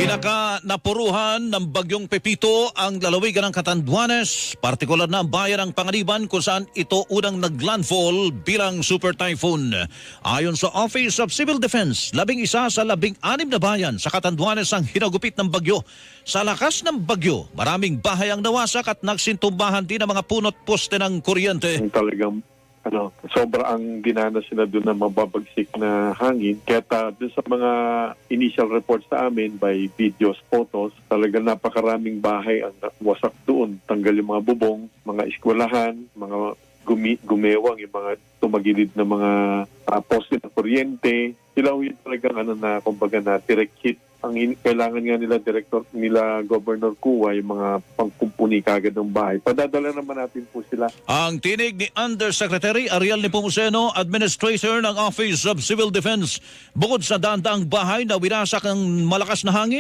Pinaka-napuruhan ng bagyong Pepito ang lalawigan ng Catanduanes, partikular na ang bayan ng Panganiban kung saan ito unang naglandfall bilang super typhoon. Ayon sa Office of Civil Defense, 11 sa 16 na bayan sa Catanduanes ang hinagupit ng bagyo. Sa lakas ng bagyo, maraming bahay ang nawasak at nagsintumbahan din ang mga punot poste ng kuryente. Talagang sobra ang dinanas sila doon na mababagsik na hangin. Kaya doon sa mga initial reports sa amin by videos, photos, talagang napakaraming bahay ang wasak doon. Tanggal yung mga bubong, mga eskwelahan, mga gumewang, yung mga tumagilid na mga poste na kuryente. Sila yun talagang kumbaga na direct hit. Ang kailangan nga nila Governor Kua, yung mga pangkumpuni kagad ng bahay. Padadala naman natin po sila. Ang tinig ni Undersecretary Ariel Nepomuceno, Administrator ng Office of Civil Defense. Bukod sa daang bahay na winasak ng malakas na hangin,